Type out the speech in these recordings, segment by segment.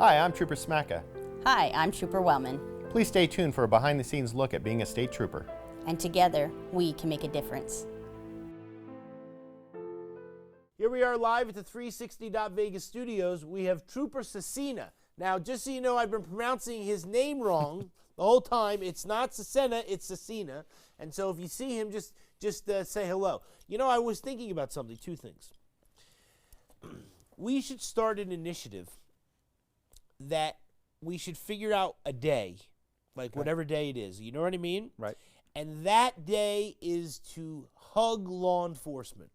Hi, I'm Trooper Smacka. Hi, I'm Trooper Wellman, Please stay tuned for a behind-the-scenes look at being a state trooper. and together we can make a difference. Here we are live at the 360 Vegas studios. We have Trooper Cecina. Now, just so you know, I've been pronouncing his name wrong the whole time. It's not Cecina, it's Cecina. And so if you see him, just say hello. You know, I was thinking about something, two things. We should start an initiative that we should figure out a day, like whatever day it is. You know what I mean? Right. And that day is to hug law enforcement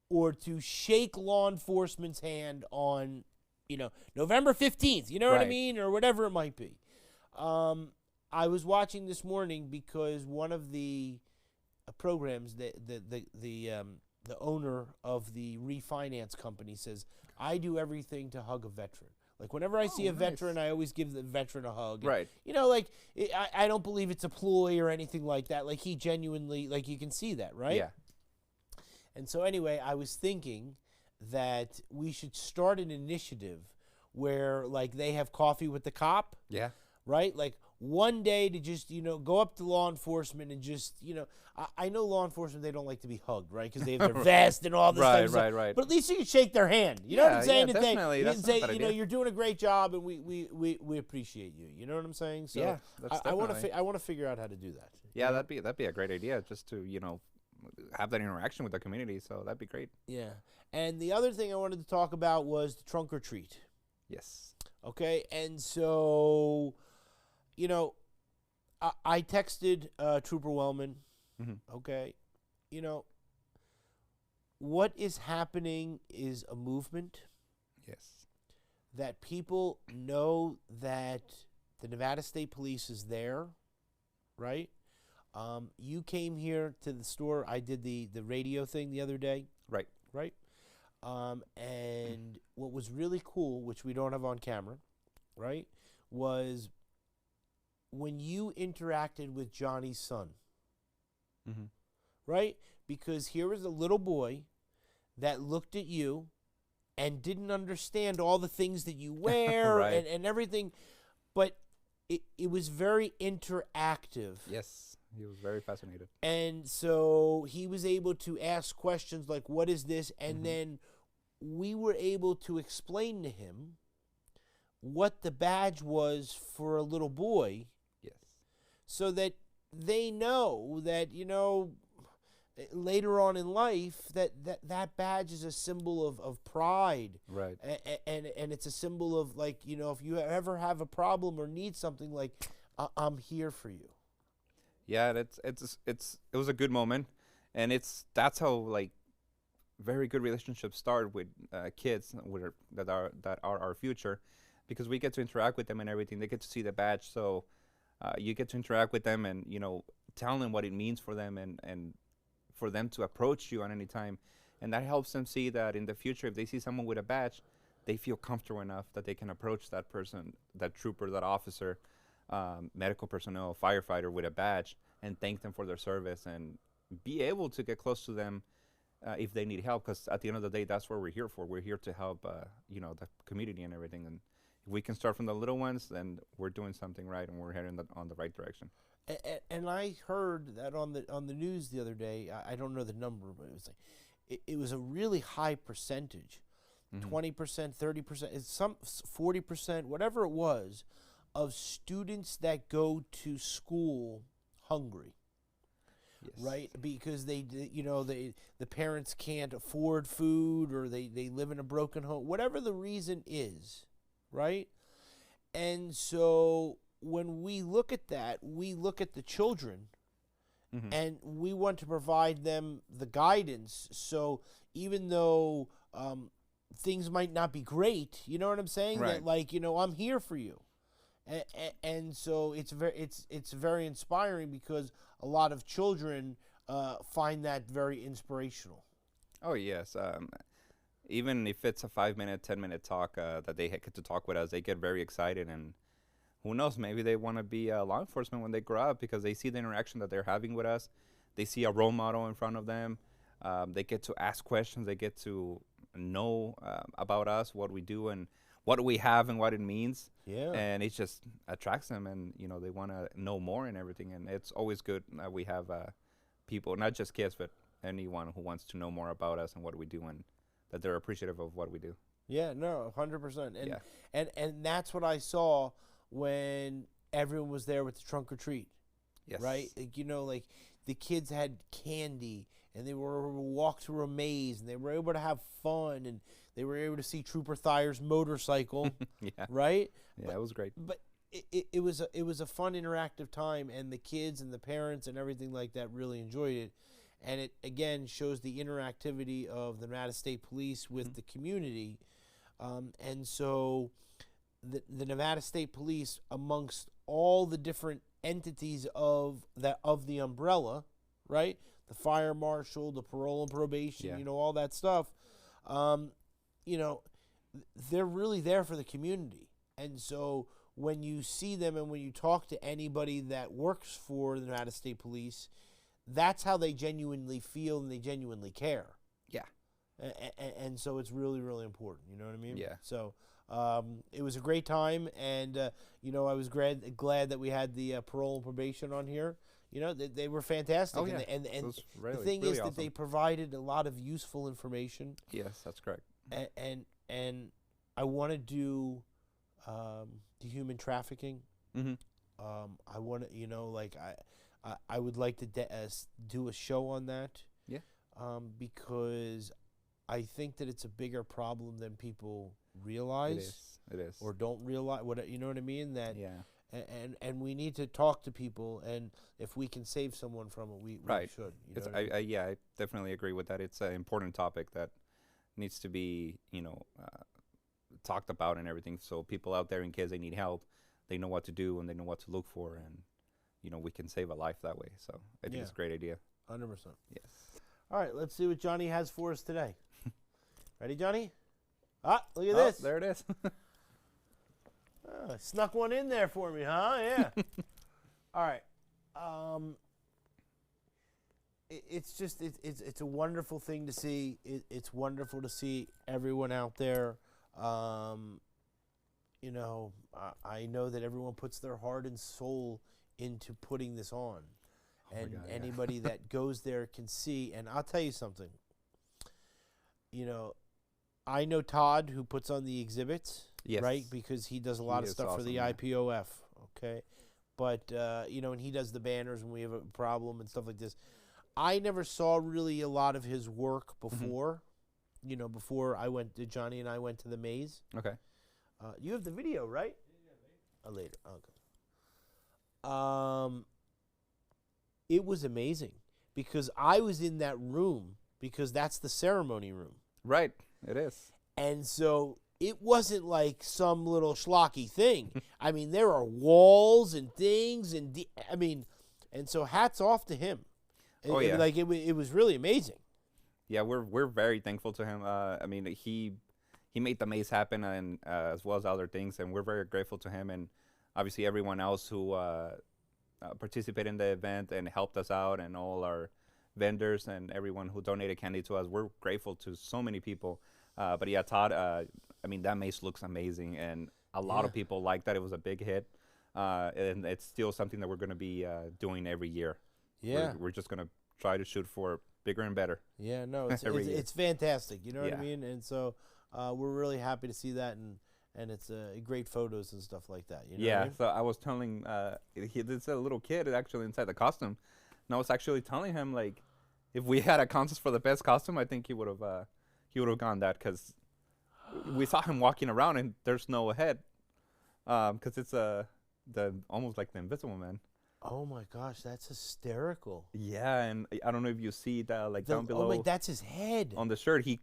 or to shake law enforcement's hand on, November 15th, you know what I Right. mean? Or whatever it might be. I was watching this morning because one of the programs, the owner of the refinance company says, I do everything to hug a veteran. Like, whenever I see a veteran, I always give the veteran a hug. Right. I don't believe it's a ploy or anything like that. Like, he genuinely, like, you can see that, right? Yeah. And so anyway, I was thinking that we should start an initiative where, like, they have coffee with the cop, Yeah. right? Like, one day to just, go up to law enforcement and just, I know law enforcement, they don't like to be hugged, right? Because they have their vest and all this Right, type of stuff. right. But at least you can shake their hand. You know what I'm Yeah, saying? yeah, And they- definitely. you That's can not say, a bad idea. you're doing a great job, and we appreciate you. You know what I'm saying? So Yeah, that's I want definitely- to I want to figure out how to do that. Yeah, that'd be a great idea, just to, have that interaction with the community, so that'd be great. Yeah. And the other thing I wanted to talk about was the trunk or treat. Yes. Okay, and so, I texted Trooper Wellman. Mhm. Okay, what is happening is a movement Yes. that people know that the Nevada State Police is there, right? You came here to the store. I did the radio thing the other day. Right. Right? And what was really cool, which we don't have on camera, right, was when you interacted with Johnny's son, Mm-hmm. right? Because here was a little boy that looked at you and didn't understand all the things that you wear Right. and everything, but it was very interactive. Yes. He was very fascinated. And so he was able to ask questions like, what is this? And then we were able to explain to him what the badge was for a little boy Yes. so that they know that, later on in life that badge is a symbol of pride. Right. And it's a symbol of, like, if you ever have a problem or need something, like, I'm here for you. Yeah, it was a good moment, and that's how, like, very good relationships start with kids that are our future, because we get to interact with them and everything. They get to see the badge, so you get to interact with them and tell them what it means for them and for them to approach you at any time, and that helps them see that in the future, if they see someone with a badge, they feel comfortable enough that they can approach that person, that trooper, that officer, medical personnel, firefighter with a badge, and thank them for their service and be able to get close to them if they need help, because at the end of the day, that's what we're here for. We're here to help the community and everything, and if we can start from the little ones, then we're doing something right and we're heading on the right direction. And I heard that on the news the other day. I don't know the number, but it was like it was a really high percentage, 20%, 30%, some 40%, whatever it was, of students that go to school hungry. Yes. Right, because the parents can't afford food, or they live in a broken home, whatever the reason is, right? And so when we look at that, we look at the children, and we want to provide them the guidance. So even though things might not be great, you know what I'm saying? Right. That, like, I'm here for you. And so it's very inspiring, because a lot of children find that very inspirational. Oh, yes. Even if it's a 5-minute, 10-minute talk that they get to talk with us, they get very excited, and who knows, maybe they want to be law enforcement when they grow up, because they see the interaction that they're having with us. They see a role model in front of them. They get to ask questions. They get to know about us, what we do, and what we have and what it means. Yeah. And it just attracts them, and they want to know more and everything. And it's always good that we have people, not just kids, but anyone who wants to know more about us and what we do, and that they're appreciative of what we do. Yeah, no, 100%. And Yeah. and that's what I saw when everyone was there with the trunk or treat. Yes. Right? Like, like the kids had candy, and they were able to walk through a maze, and they were able to have fun, and they were able to see Trooper Thayer's motorcycle. Yeah. Right? Yeah, it was great. But it was a fun interactive time, and the kids and the parents and everything like that really enjoyed it. And it again shows the interactivity of the Nevada State Police with the community. And so the Nevada State Police, amongst all the different entities of the umbrella, right? The fire marshal, the parole and probation, Yeah. all that stuff. They're really there for the community. And so when you see them and when you talk to anybody that works for the Nevada State Police, that's how they genuinely feel and they genuinely care. Yeah. And so it's really, really important. You know what I mean? Yeah. So it was a great time, and I was glad that we had the parole and probation on here. They were fantastic. Oh, yeah. And It was the thing really is that awesome. they provided a lot of useful information. Yes, that's correct. And I want to do the human trafficking. Mm-hmm. I want to, I would like to do a show on that. Yeah. Because I think that it's a bigger problem than people realize. It is. Or don't realize. You know what I mean? That Yeah. and we need to talk to people, and if we can save someone from it, we Right. should. You know It's, what I mean? I definitely agree with that. It's an important topic that needs to be, talked about and everything. So people out there, in case they need help, they know what to do and they know what to look for, and we can save a life that way. So I think it's a great idea. 100%. Yes. All right, let's see what Johnny has for us today. Ready, Johnny? Ah, look at Oh, this. there it is. Oh, snuck one in there for me, huh? Yeah. All right. It's a wonderful thing to see. It's wonderful to see everyone out there. I know that everyone puts their heart and soul into putting this on. Oh my And God, yeah. anybody that goes there can see. And I'll tell you something. I know Todd, who puts on the exhibits, Yes. right? Because he does a lot of is stuff for the awesome, yeah. IPOF, okay? But, and he does the banners when we have a problem and stuff like this. I never saw really a lot of his work before, before Johnny and I went to the maze. Okay. You have the video, right? Later. Okay. It was amazing because I was in that room because that's the ceremony room. Right. It is. And so it wasn't like some little schlocky thing. I mean, there are walls and things and and so hats off to him. Oh, yeah. It was really amazing. Yeah, we're very thankful to him. He made the maze happen, and as well as other things, and we're very grateful to him, and obviously everyone else who participated in the event and helped us out, and all our vendors and everyone who donated candy to us. We're grateful to so many people. But yeah, Todd, that maze looks amazing, and a lot of people like that. It was a big hit, and it's still something that we're going to be doing every year. Yeah. We're just going to try to shoot for bigger and better. Yeah, no, it's Every year. it's fantastic. You know what I Yeah. mean? And so we're really happy to see that, and it's great photos and stuff like that. You know what I mean? So I was telling there's a little kid actually inside the costume, and I was actually telling him, like, if we had a contest for the best costume, I think he would have gone that, because we saw him walking around and there's no head, because it's almost like the Invisible Man. Oh my gosh, that's hysterical. Yeah, and I don't know if you see that, like, down below. Oh my, that's his head. On the shirt, he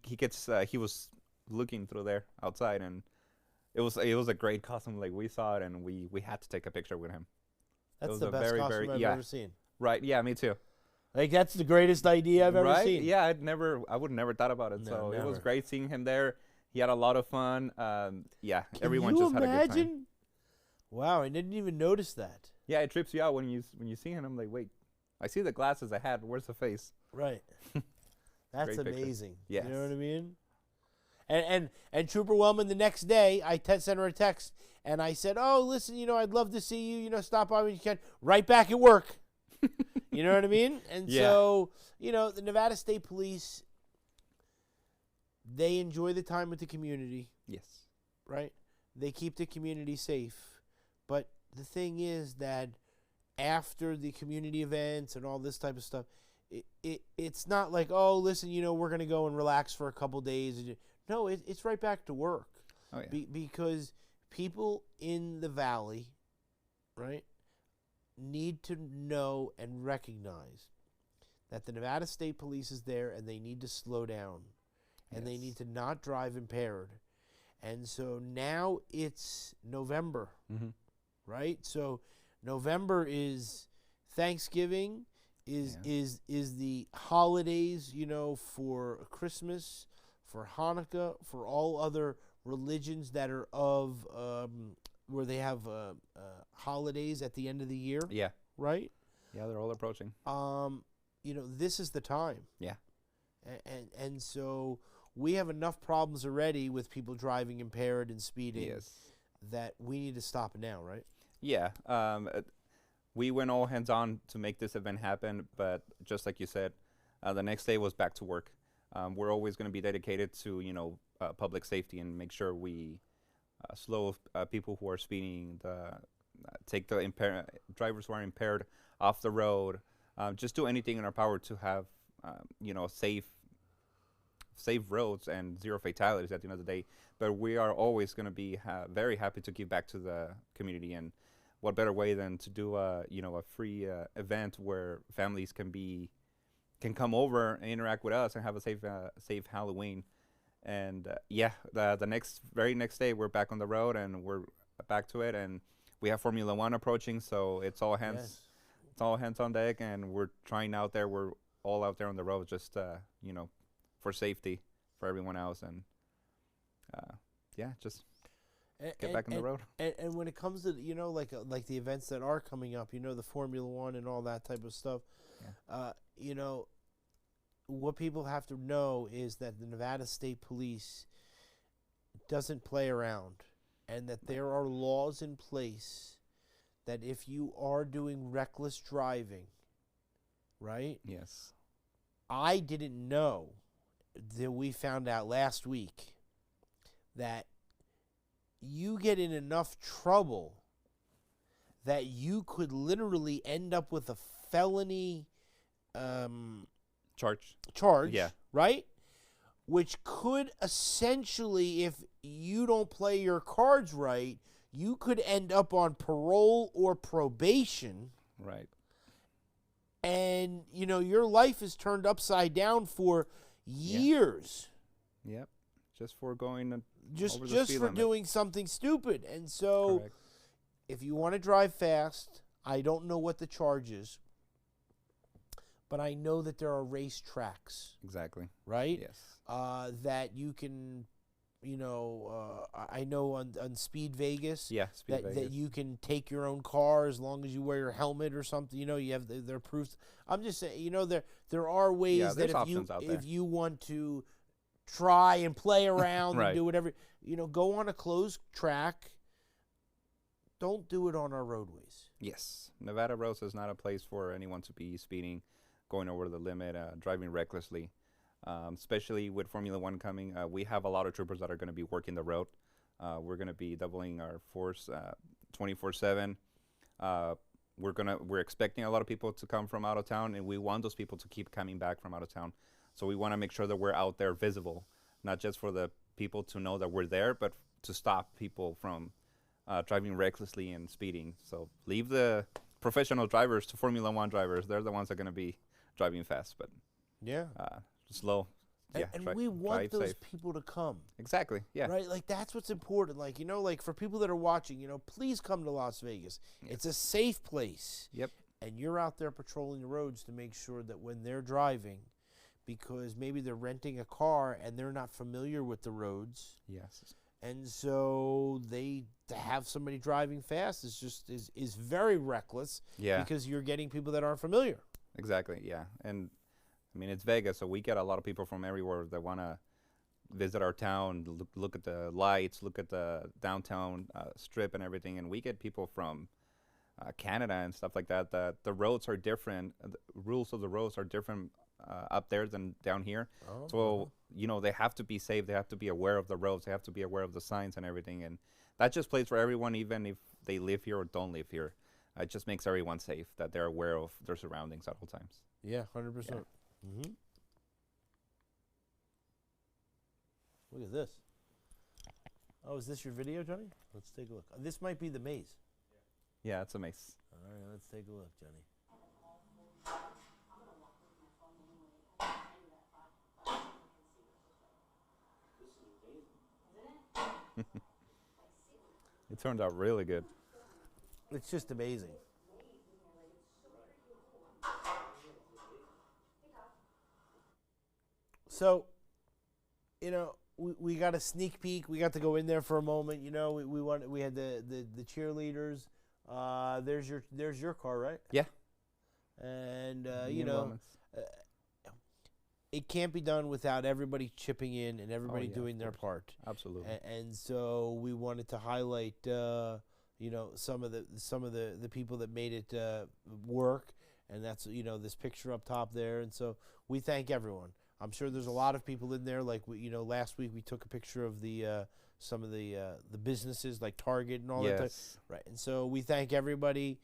was looking through there outside, and it was a great costume. Like, we saw it and we had to take a picture with him. That's was the a best very, costume I've yeah. ever seen. Right? Yeah, me too. Like, that's the greatest idea I've ever Right? seen. Yeah, I would never thought about it. No, So it was never. great seeing him there. He had a lot of fun. Yeah, Can everyone you just had a good time. imagine? Wow, I didn't even notice that. Yeah, it trips you out when you see him. I'm like, wait, I see the glasses I had. Where's the face? Right. That's Great picture. amazing. Yes. You know what I mean? And Trooper Wellman the next day, I sent her a text and I said, "Oh, listen, I'd love to see you. Stop by when you can." Right back at work. You know what I mean? And Yeah. so, the Nevada State Police, they enjoy the time with the community, Yes. right? They keep the community safe. But the thing is that after the community events and all this type of stuff, it's not like, oh, listen, we're going to go and relax for a couple days. No, it's right back to work. Oh yeah. Because people in the valley, right, need to know and recognize that the Nevada State Police is there and they need to slow down and they Yes. need to not drive impaired. And so now it's November, Mm-hmm. right? So November is Thanksgiving, Yeah. is the holidays, for Christmas, for Hanukkah, for all other religions that are of where they have holidays at the end of the year, Yeah. right? Yeah. They're all approaching. This is the time. Yeah. And so we have enough problems already with people driving impaired and speeding Yes. that we need to stop it now, right? Yeah. We went all hands on to make this event happen, but just like you said, the next day was back to work. We're always going to be dedicated to public safety and make sure we slow people who are speeding, take the drivers who are impaired off the road. Just do anything in our power to have safe roads and zero fatalities at the end of the day. But we are always going to be very happy to give back to the community, and what better way than to do a free event where families can come over and interact with us and have a safe Halloween. And the very next day we're back on the road and we're back to it, and we have Formula One approaching, so it's all hands. Yes. It's all hands on deck, and we're trying out there. We're all out there on the road, just for safety for everyone else, and just get back on the road. And when it comes to like the events that are coming up, the Formula One and all that type of stuff, what people have to know is that the Nevada State Police doesn't play around, and that there are laws in place that if you are doing reckless driving, right? Yes. I didn't know that we found out last week that you get in enough trouble that you could literally end up with a felony charge, Yeah. right? Which could essentially, if you don't play your cards right, you could end up on parole or probation, Right. and your life is turned upside down for years. Yep. Just for going Just over the just speed for limit. doing something stupid. And so Correct. if you want to drive fast, I don't know what the charge is, but I know that there are race tracks, Exactly. right? Yes. That you can, I know on Speed Vegas, Yeah. Speed that Vegas. you can take your own car as long as you wear your helmet or something. You have their proofs. I'm just saying, there are ways Yeah, that there's if you options out there. if you want to try and play around Right. and do whatever, go on a closed track. Don't do it on our roadways. Yes. Nevada roads is not a place for anyone to be speeding, going over the limit, driving recklessly. Especially with Formula One coming, we have a lot of troopers that are going to be working the road. We're going to be doubling our force 24/7. We're expecting a lot of people to come from out of town, and we want those people to keep coming back from out of town. So we want to make sure that we're out there visible, not just for the people to know that we're there, but to stop people from driving recklessly and speeding. So leave the professional drivers to Formula One drivers. They're the ones that are going to be driving fast, but Yeah. slow. And we want drive those safe. people to come. Exactly. Yeah. Right? Like, that's what's important. Like, for people that are watching, please come to Las Vegas. It's a safe place. Yep. And you're out there patrolling the roads to make sure that when they're driving, because maybe they're renting a car and they're not familiar with the roads, Yes. and so to have somebody driving fast is very reckless. Yeah. Because you're getting people that aren't familiar. Exactly. Yeah. And I mean, it's Vegas, so we get a lot of people from everywhere that want to visit our town, look at the lights, look at the downtown strip and everything, and we get people from Canada and stuff like that. That the roads are different. The rules of the roads are different up there than down here. Oh, So they have to be safe. They have to be aware of the roads. They have to be aware of the signs and everything. And that just plays for everyone, even if they live here or don't live here. It just makes everyone safe that they're aware of their surroundings at all times. yeah, 100%. Mm-hmm. Look at this. Oh, is this your video, Johnny? Let's take a look. This might be the maze. Yeah, it's a maze. All right, let's take a look, Johnny. It turned out really good. It's just amazing. So, we got a sneak peek. We got to go in there for a moment. We had the cheerleaders. There's your car, right? Yeah. And Me and Wellman's. it can't be done without everybody chipping in and everybody yeah, doing of their course. part. Absolutely. And so we wanted to highlight, some of the people that made it work, and that's this picture up top there. And so we thank everyone. I'm sure there's a lot of people in there. Like last week we took a picture of the some of the businesses like Target and all that. Yes. Right. And so we thank everybody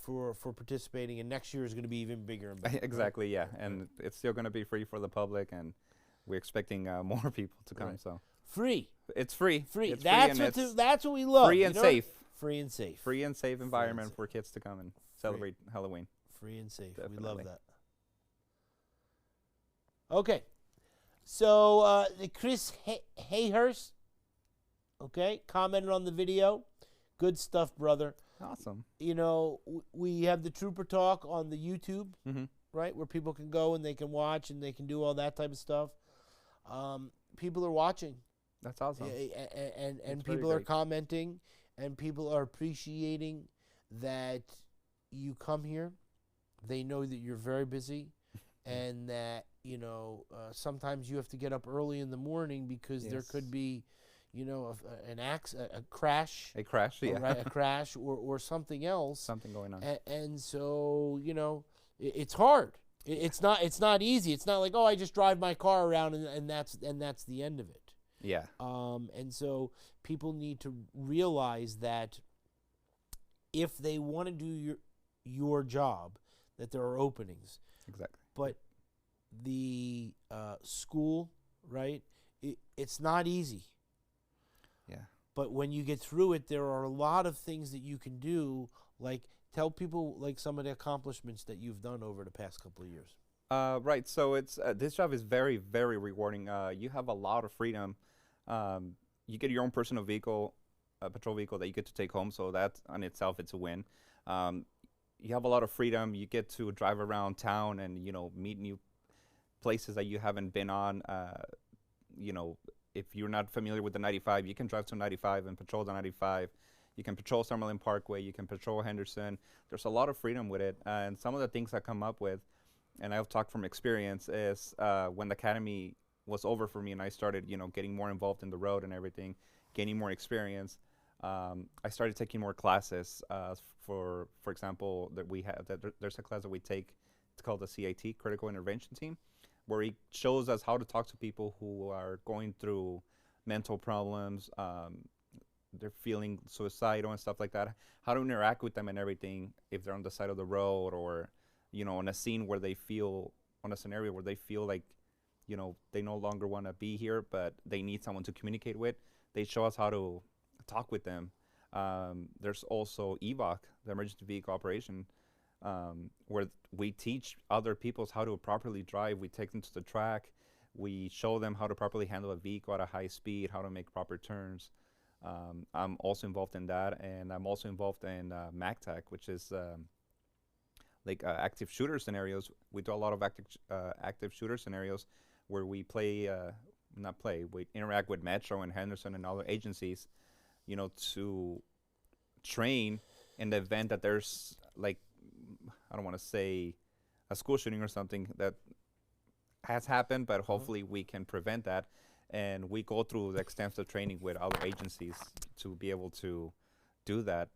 for participating. And next year is going to be even bigger and better. Exactly. Yeah, and it's still going to be free for the public, and we're expecting more people to come. Right. So Free. it's free. Free. It's That's free, and it's that's what we love. free and safe. Free and safe. Free and safe environment safe. for kids to come and celebrate Halloween. Free and safe. We love Definitely. that. Okay. So Chris Hayhurst, okay, commented on the video. Good stuff, brother. Awesome. We have the Trooper Talk on the YouTube, Mm-hmm. right, where people can go and they can watch and they can do all that type of stuff. People are watching. That's awesome. And That's very people are great. commenting, and people are appreciating that you come here. They know that you're very busy, and that sometimes you have to get up early in the morning because there Yes. could be, a crash, A crash. Yeah. right, a crash or something else, Something going on. and so it's hard. It's not easy. It's not like, oh, I just drive my car around and that's the end of it. Yeah. And so people need to realize that if they want to do your job, that there are openings. Exactly. But the school, right? It's not easy. Yeah. But when you get through it, there are a lot of things that you can do. Like tell people like some of the accomplishments that you've done over the past couple of years. Right. So it's this job is very, very rewarding. You have a lot of freedom. You get your own personal vehicle, patrol vehicle that you get to take home. So that on itself, it's a win. You have a lot of freedom. You get to drive around town and meet new places that you haven't been on. If you're not familiar with the 95, you can drive to 95 and patrol the 95. You can patrol Summerlin Parkway. You can patrol Henderson. There's a lot of freedom with it. And some of the things I come up with, and I've talked from experience, is when the academy was over for me and I started, getting more involved in the road and everything, gaining more experience. I started taking more classes. For example, there's a class that we take. It's called the CIT, Critical Intervention Team, where it shows us how to talk to people who are going through mental problems. They're feeling suicidal and stuff like that. How to interact with them and everything if they're on the side of the road or, on a scene where they feel, on a scenario where they feel like, they no longer want to be here, but they need someone to communicate with. They show us how to talk with them. There's also EVOC, the Emergency Vehicle Operation, where we teach other people how to properly drive. We take them to the track. We show them how to properly handle a vehicle at a high speed, how to make proper turns. I'm also involved in that, and I'm also involved in MACTAC, which is active shooter scenarios. We do a lot of active shooter scenarios where we we interact with Metro and Henderson and other agencies, to train in the event that there's I don't want to say a school shooting or something that has happened, but hopefully we can prevent that. and we go through the extensive training with other agencies to be able to do that.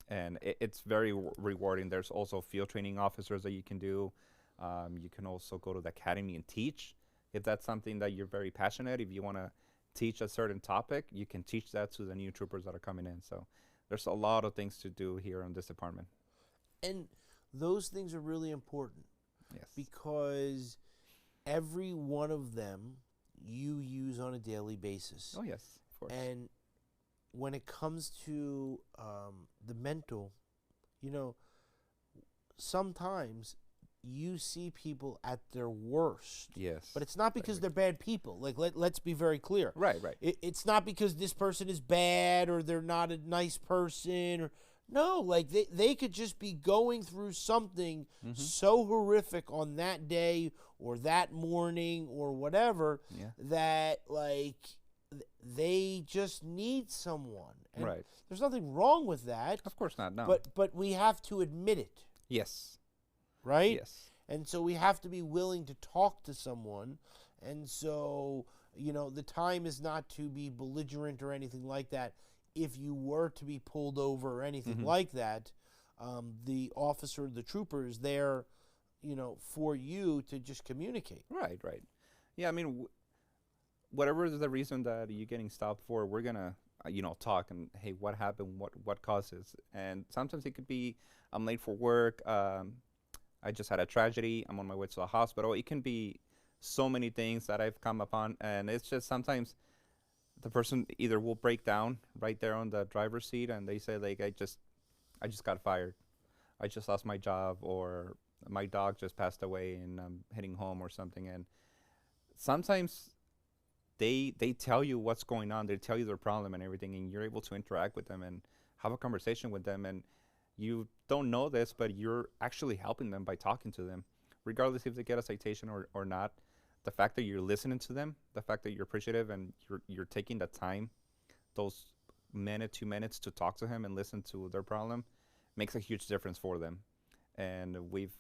And it's very rewarding. There's also field training officers that you can do. You can also go to the academy and teach. If that's something that you're very passionate, if you want to teach a certain topic, you can teach that to the new troopers that are coming in. So there's a lot of things to do here in this department. And those things are really important. Yes. Because every one of them you use on a daily basis. Oh, yes, of course. And when it comes to the mental, sometimes you see people at their worst. Yes. But it's not because they're bad people. Like, let's be very clear. Right. It's not because this person is bad or they're not a nice person. No, like they could just be going through something so horrific on that day or that morning or whatever that, like, they just need someone. And Right. there's nothing wrong with that. Of course not, no. But we have to admit it. Yes. Right? Yes. And so we have to be willing to talk to someone. And so, the time is not to be belligerent or anything like that. If you were to be pulled over or anything like that, the officer, the trooper is there, for you to just communicate. Right. Yeah, I mean, whatever is the reason that you're getting stopped for, we're going to, talk and, hey, what happened? What causes? And sometimes it could be, I'm late for work. I just had a tragedy. I'm on my way to the hospital. It can be so many things that I've come upon. And it's just sometimes the person either will break down right there on the driver's seat and they say, like, I just got fired. I just lost my job, or my dog just passed away and I'm heading home or something. And sometimes they tell you what's going on. They tell you their problem and everything, and you're able to interact with them and have a conversation with them. And you don't know this, but you're actually helping them by talking to them, regardless if they get a citation or not. The fact that you're listening to them, the fact that you're appreciative and you're taking the time, those minute, 2 minutes to talk to him and listen to their problem, makes a huge difference for them. And we've,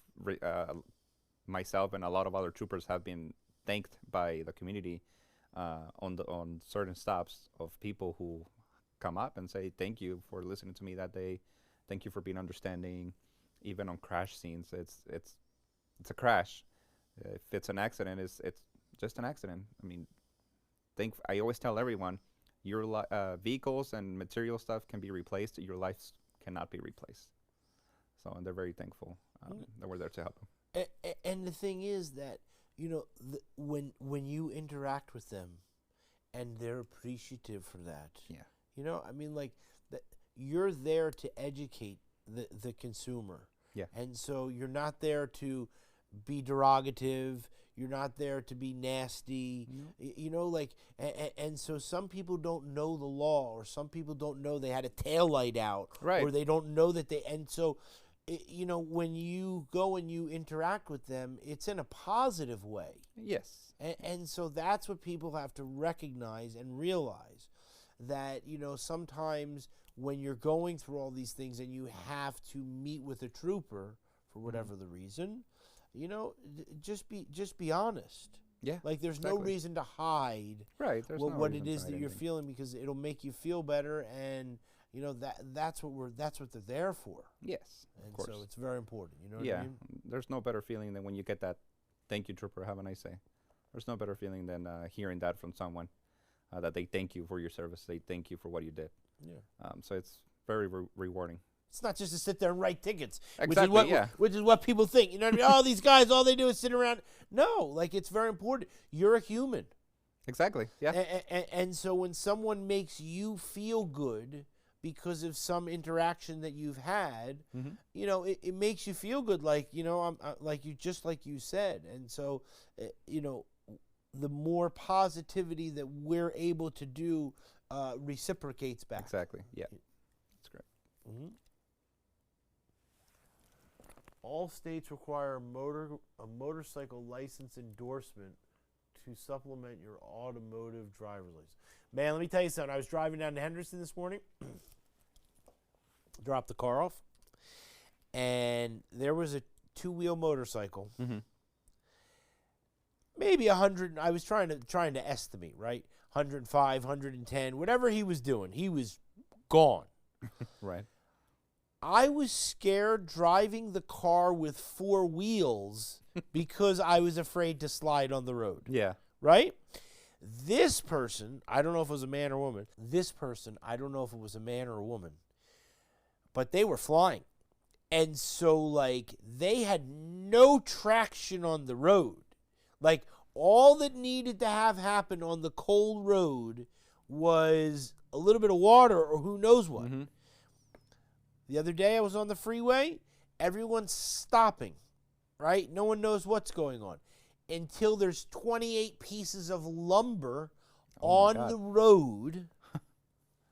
myself and a lot of other troopers have been thanked by the community on certain stops of people who come up and say, thank you for listening to me that day. Thank you for being understanding. Even on crash scenes, it's a crash. If it's an accident, it's just an accident. I mean, I always tell everyone, your vehicles and material stuff can be replaced. Your lives cannot be replaced. So, and they're very thankful that we're there to help them. And the thing is that, when you interact with them and they're appreciative for that, I mean, like, you're there to educate the consumer. Yeah. And so you're not there to be derogative. You're not there to be nasty. And so some people don't know the law, or some people don't know they had a taillight out, right, or they don't know that and so, when you go and you interact with them, it's in a positive way. Yes. And so that's what people have to recognize and realize, that, sometimes when you're going through all these things and you have to meet with a trooper for whatever the reason, just be honest. Yeah. Like, there's no reason to hide what it is that you're feeling, because it'll make you feel better, and that's what they're there for. Yes, and of course. So it's very important. What yeah, I mean? There's no better feeling than when you get that, thank you, trooper, have a nice day. There's no better feeling than hearing that from someone, that they thank you for your service, they thank you for what you did. Yeah. So it's very rewarding. It's not just to sit there and write tickets, exactly, which is what people think. You know what I mean? Oh, these guys, all they do is sit around. No, like, it's very important. You're a human. Exactly, yeah. And so when someone makes you feel good because of some interaction that you've had, it makes you feel good. Like, like you said. And so, the more positivity that we're able to do reciprocates back. Exactly, yeah. That's great. Mm-hmm. All states require a motorcycle license endorsement to supplement your automotive driver's license. Man, let me tell you something. I was driving down to Henderson this morning, dropped the car off, and there was a two-wheel motorcycle. Mm-hmm. maybe 100. I was trying to estimate, right? 105, 110, whatever he was doing, he was gone. Right. I was scared driving the car with 4 wheels because I was afraid to slide on the road. Yeah. Right? This person, I don't know if it was a man or woman. This person, I don't know if it was a man or a woman. But they were flying. And so, like, they had no traction on the road. Like, all that needed to have happen on the cold road was a little bit of water or who knows what. Mm-hmm. The other day I was on the freeway. Everyone's stopping, right? No one knows what's going on until there's 28 pieces of lumber Oh my on God. the road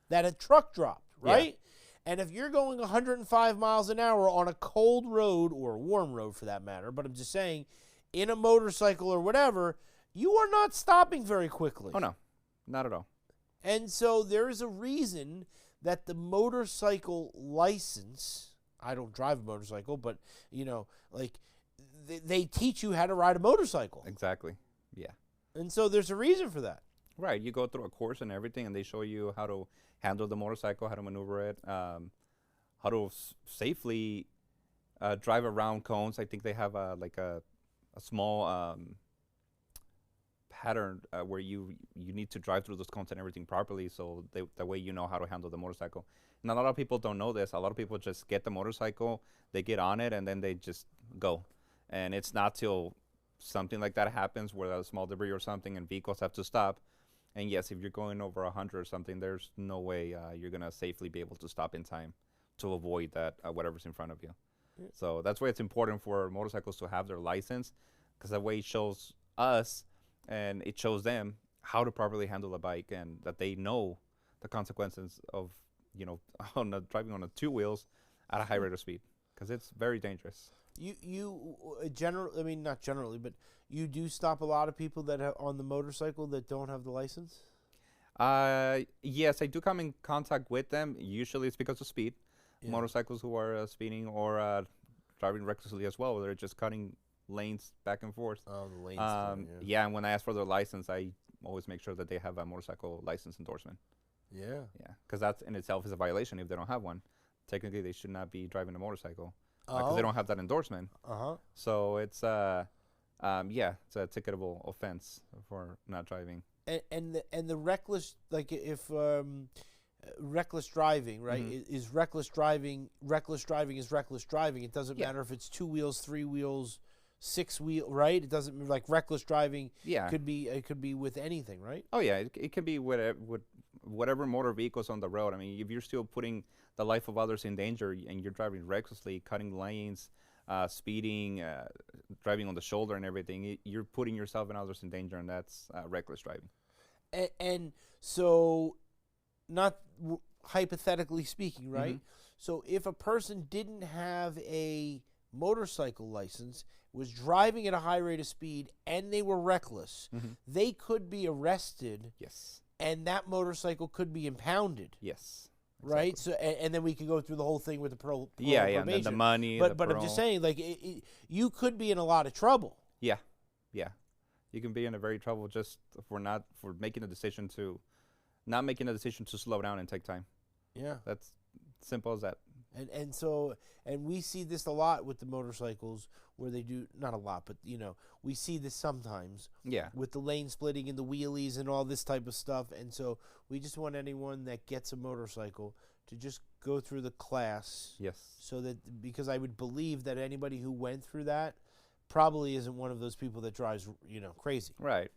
that a truck dropped, Yeah. right? And if you're going 105 miles an hour on a cold road or a warm road for that matter, but I'm just saying, in a motorcycle or whatever, you are not stopping very quickly. Oh no, not at all. And so there is a reason that the motorcycle license, I don't drive a motorcycle, but, you know, like, they teach you how to ride a motorcycle. Exactly. Yeah. And so there's a reason for that. Right. You go through a course and everything, and they show you how to handle the motorcycle, how to maneuver it, how to safely drive around cones. I think they have a small pattern where you need to drive through those cones and everything properly, so that way you know how to handle the motorcycle. And a lot of people don't know this. A lot of people just get the motorcycle, they get on it, and then they just go. And it's not till something like that happens where a small debris or something and vehicles have to stop. And yes, if you're going over 100 or something, there's no way you're going to safely be able to stop in time to avoid that whatever's in front of you. Yeah. So that's why it's important for motorcycles to have their license, because that way it shows us and it shows them how to properly handle a bike, and that they know the consequences of, you know, driving on 2 wheels at a high rate of speed, because it's very dangerous. I mean, not generally, but you do stop a lot of people that are on the motorcycle that don't have the license? Yes, I do come in contact with them. Usually it's because of speed. Yeah. Motorcycles who are speeding or driving recklessly as well. They're just cutting lanes back and forth. Oh, the lanes. Yeah, and when I ask for their license, I always make sure that they have a motorcycle license endorsement. Yeah. Yeah, because that in itself is a violation if they don't have one. Technically, they should not be driving a motorcycle because they don't have that endorsement. Uh-huh. So it's it's a ticketable offense for not driving. And the reckless, like, if reckless driving, right, is reckless driving. Reckless driving is reckless driving. It doesn't matter if it's 2 wheels, 3 wheels, 6 wheel, right? It doesn't, like, reckless driving. Yeah. It could be with anything, right? Oh yeah, it can be whatever motor vehicles on the road. I mean, if you're still putting the life of others in danger and you're driving recklessly, cutting lanes, speeding, driving on the shoulder and everything, you're putting yourself and others in danger, and that's reckless driving. And so, not hypothetically speaking, right? Mm-hmm. So if a person didn't have a motorcycle license, was driving at a high rate of speed, and they were reckless, they could be arrested, Yes. and that motorcycle could be impounded, Yes. right? So, and then we could go through the whole thing with the parole Yeah, and then the probation. money. But the I'm just parole. saying, like, you could be in a lot of trouble. Yeah, yeah. You can be in a very trouble just for making a decision to, not making a decision to slow down and take time. Yeah. That's simple as that. And so we see this a lot with the motorcycles, where they do, not a lot, but, you know, we see this sometimes Yeah. with the lane splitting and the wheelies and all this type of stuff. And so we just want anyone that gets a motorcycle to just go through the class, Yes. so that, because I would believe that anybody who went through that probably isn't one of those people that drives, you know, crazy. Right.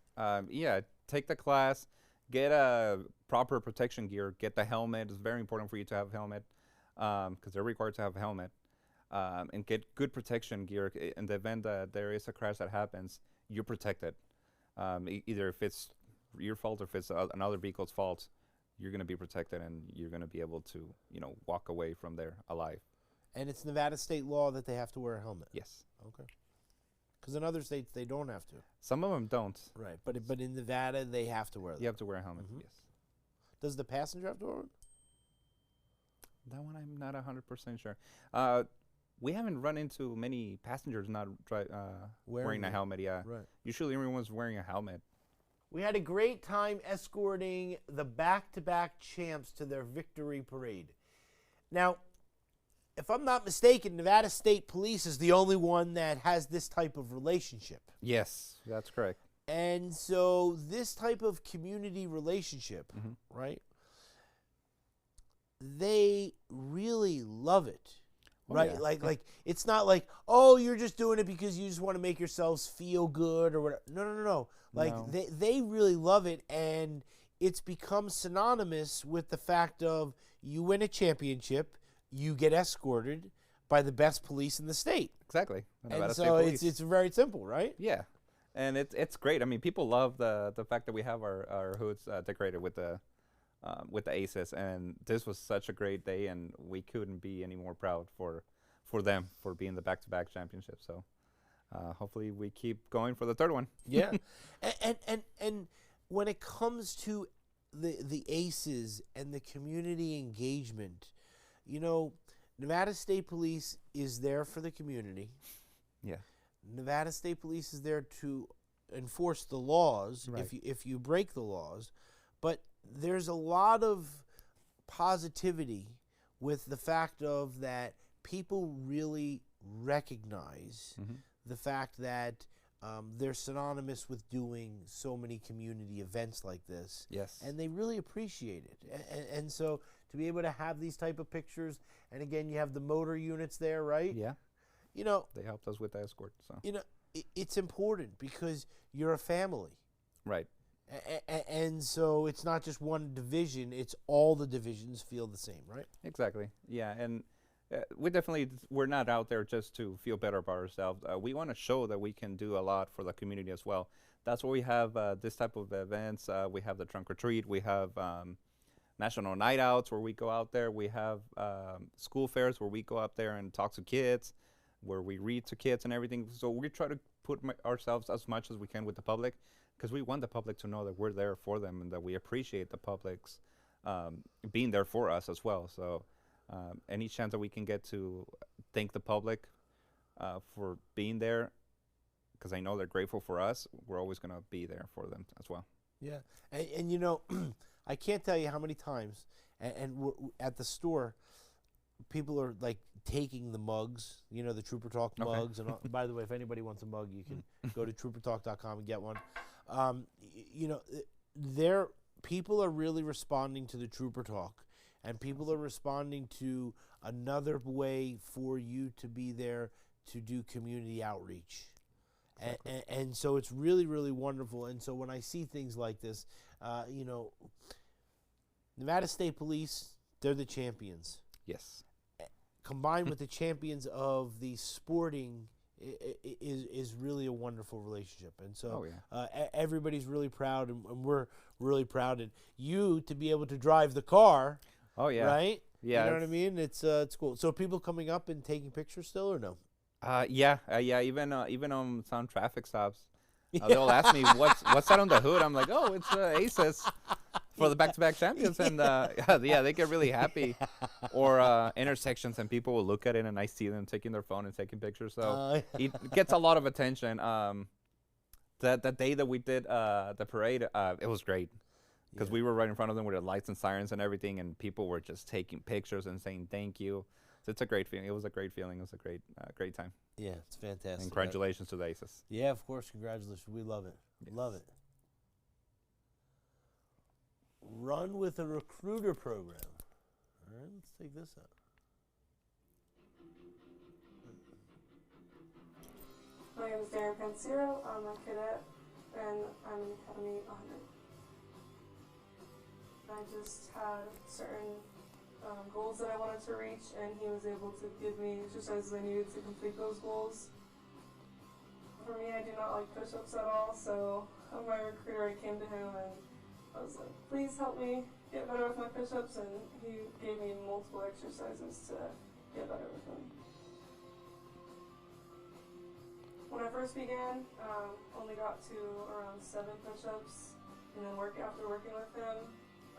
Yeah. Take the class. Get a proper protection gear. Get the helmet. It's very important for you to have a helmet, because they're required to have a helmet. And get good protection gear. In the event that there is a crash that happens, you're protected. Either if it's your fault or if it's another vehicle's fault, you're going to be protected, and you're going to be able to, you know, walk away from there alive. And it's Nevada state law that they have to wear a helmet. Yes. Okay. Because in other states they don't have to. Some of them don't. Right. But in Nevada they have to wear them. You have to wear a helmet. Mhm. Yes. Does the passenger have to wear one? That one I'm not 100% sure. we haven't run into many passengers not wearing a it. helmet. Yeah, Right. usually everyone's wearing a helmet. We had a great time escorting the back-to-back champs to their victory parade. Now, if I'm not mistaken, Nevada State Police is the only one that has this type of relationship. Yes, that's correct. And so this type of community relationship, Mhm. right, they really love it. Oh, Right? yeah. Like it's not like, oh, you're just doing it because you just want to make yourselves feel good or whatever. No. Like No. they really love it, and it's become synonymous with the fact of you win a championship, you get escorted by the best police in the state. Exactly. The Nevada And State so Police. it's very simple, right? Yeah, and it's great. I mean, people love the fact that we have our hoods decorated with the aces, and this was such a great day, and we couldn't be any more proud for them for being the back-to-back championship. So hopefully we keep going for the third one. Yeah. and when it comes to the aces and the community engagement, you know, Nevada State Police is there for the community. Yeah. Nevada State Police is there to enforce the laws Right. if you break the laws, but there's a lot of positivity with the fact of that people really recognize Mhm. the fact that they're synonymous with doing so many community events like this, Yes. and they really appreciate it. And so to be able to have these type of pictures, and again, you have the motor units there, right? Yeah, You know, they helped us with the escort. So it's important because you're a family. right. And so it's not just one division, it's all the divisions feel the same, right? Exactly. Yeah, and we're not out there just to feel better about ourselves. We want to show that we can do a lot for the community as well. That's why we have this type of events. We have the trunk or treat. We have national night outs where we go out there. We have school fairs where we go out there and talk to kids, where we read to kids and everything. So we try to put ourselves as much as we can with the public, because we want the public to know that we're there for them and that we appreciate the public's being there for us as well. So any chance that we can get to thank the public for being there, because I know they're grateful for us, we're always going to be there for them as well. Yeah. And you know, I can't tell you how many times, and at the store, people are like taking the mugs, you know, the Trooper Talk Okay. mugs. And by the way, if anybody wants a mug, you can go to troopertalk.com and get one. You know, people are really responding to the Trooper Talk, and people are responding to another way for you to be there to do community outreach. Exactly. And so it's really, really wonderful. And so when I see things like this, you know, Nevada State Police, they're the champions. Yes. Combined with the champions of the sporting is really a wonderful relationship. And so Oh, yeah. everybody's really proud, and we're really proud. And you to be able to drive the car, Oh, yeah. right? Yeah. You know what I mean? It's cool. So people coming up and taking pictures still, or no? Yeah. Even on some traffic stops, they'll ask me what's that on the hood. I'm like, oh, it's Aces for the back-to-back champions, and yeah, they get really happy. Or intersections, and people will look at it, and I see them taking their phone and taking pictures. So it gets a lot of attention. That day that we did the parade, it was great, because we were right in front of them with the lights and sirens and everything, and people were just taking pictures and saying thank you. So it's a great feeling. It was a great feeling. It was a great time. Yeah, it's fantastic. And congratulations to the Aces. Yeah, of course. Congratulations. We love it. Yes. Love it. Run with a recruiter program. All right, let's take this out. My name is Darren Pansero. I'm a cadet, and I'm in Academy 100. I just had certain goals that I wanted to reach, and he was able to give me exercises I needed to complete those goals. For me, I do not like push-ups at all, so my recruiter, I came to him and I was like, please help me get better with my push-ups, and he gave me multiple exercises to get better with them. When I first began, only got to around 7 push-ups, and then after working with him,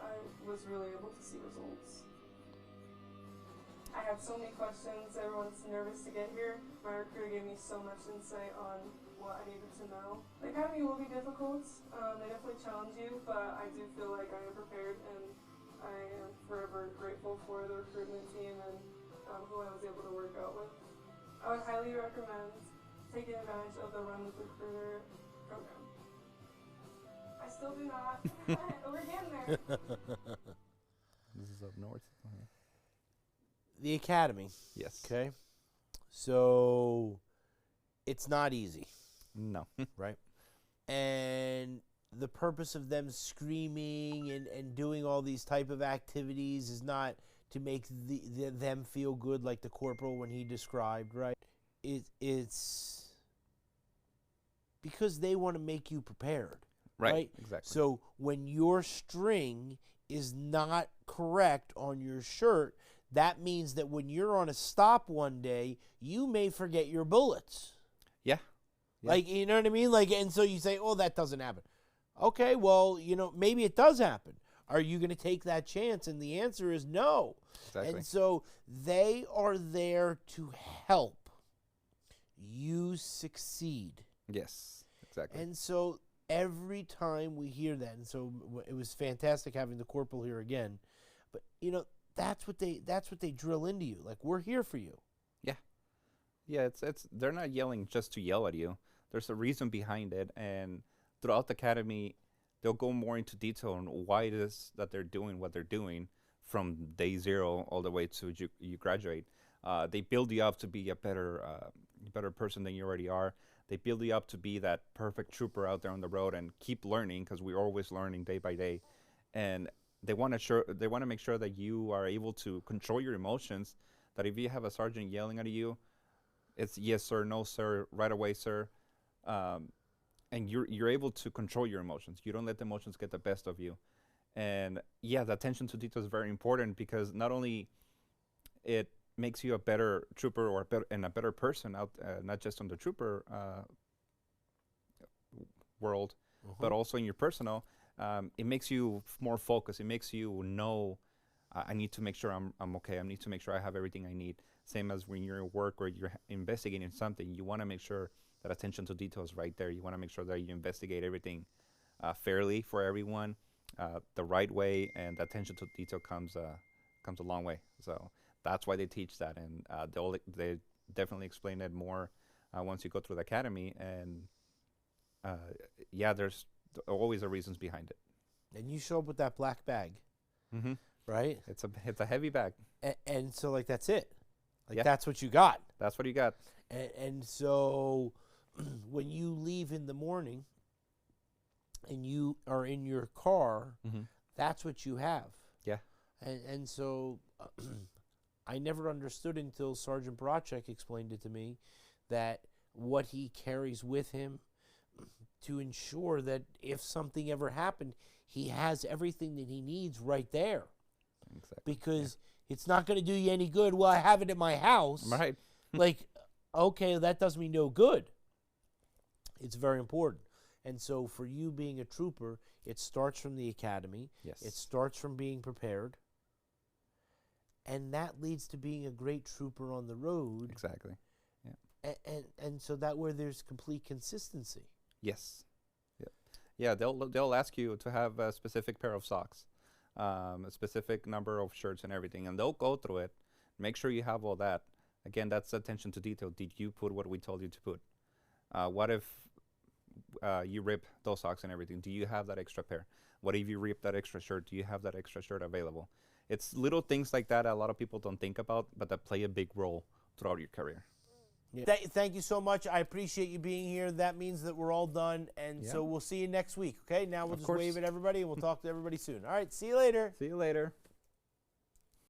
I was really able to see results. I have so many questions. Everyone's nervous to get here. My recruiter gave me so much insight on what I needed to know. The academy will be difficult. They definitely challenge you, but I do feel like I am prepared, and I am forever grateful for the recruitment team and who I was able to work out with. I would highly recommend taking advantage of the Run with Recruiter program. I still do not. We're getting there. This is up north. The academy. Yes. Okay. So it's not easy, No. right? And the purpose of them screaming and doing all these type of activities is not to make them feel good like the corporal when he described, right? It's because they want to make you prepared. Right? Exactly. So when your string is not correct on your shirt, that means that when you're on a stop one day, you may forget your bullets. Yeah. Like, you know what I mean? Like, and so you say, oh, that doesn't happen. Okay, well, maybe it does happen. Are you going to take that chance? And the answer is no. Exactly. And so they are there to help you succeed. Yes. Exactly. And so every time we hear that, and so it was fantastic having the corporal here again, but that's what they drill into you. Like, we're here for you. Yeah, it's they're not yelling just to yell at you. There's a reason behind it, and throughout the academy, they'll go more into detail on why it is that they're doing what they're doing from day zero all the way to you graduate. They build you up to be a better person than you already are. They build you up to be that perfect trooper out there on the road and keep learning, because we're always learning day by day. And they want to make sure that you are able to control your emotions. That if you have a sergeant yelling at you, it's yes sir, no sir, right away sir, and you're able to control your emotions. You don't let the emotions get the best of you. And yeah, the attention to detail is very important, because not only it makes you a better trooper or a better person out, not just on the trooper world, but also in your personal. It makes you more focused. It makes you know, I need to make sure I'm okay. I need to make sure I have everything I need. Same as when you're at work or you're investigating something, you want to make sure that attention to detail is right there. You want to make sure that you investigate everything fairly for everyone, the right way, and the attention to detail comes a long way. So that's why they teach that, and they definitely explain it more once you go through the academy. And yeah, there's always the reasons behind it. And you show up with that black bag, right? It's a heavy bag, and so like that's it. Like, yeah. That's what you got. That's what you got. And so when you leave in the morning and you are in your car, that's what you have. Yeah. And so I never understood until Sergeant Baracek explained it to me, that what he carries with him to ensure that if something ever happened, he has everything that he needs right there. Exactly. Because it's not going to do you any good. Well, I have it at my house. Right. Like, okay, that does me no good. It's very important. And so for you being a trooper, it starts from the academy. Yes. It starts from being prepared. And that leads to being a great trooper on the road. Exactly. Yeah. And so that way there's complete consistency. Yes. Yeah. They'll ask you to have a specific pair of socks, a specific number of shirts and everything, and they'll go through it, make sure you have all that. Again, that's attention to detail. Did you put what we told you to put? What if you rip those socks and everything? Do you have that extra pair? What if you rip that extra shirt? Do you have that extra shirt available? It's little things like that a lot of people don't think about, but that play a big role throughout your career. Yeah. Thank you so much. I appreciate you being here. That means that we're all done. And so we'll see you next week. Okay, now we'll just wave at everybody and we'll talk to everybody soon. All right, see you later. See you later.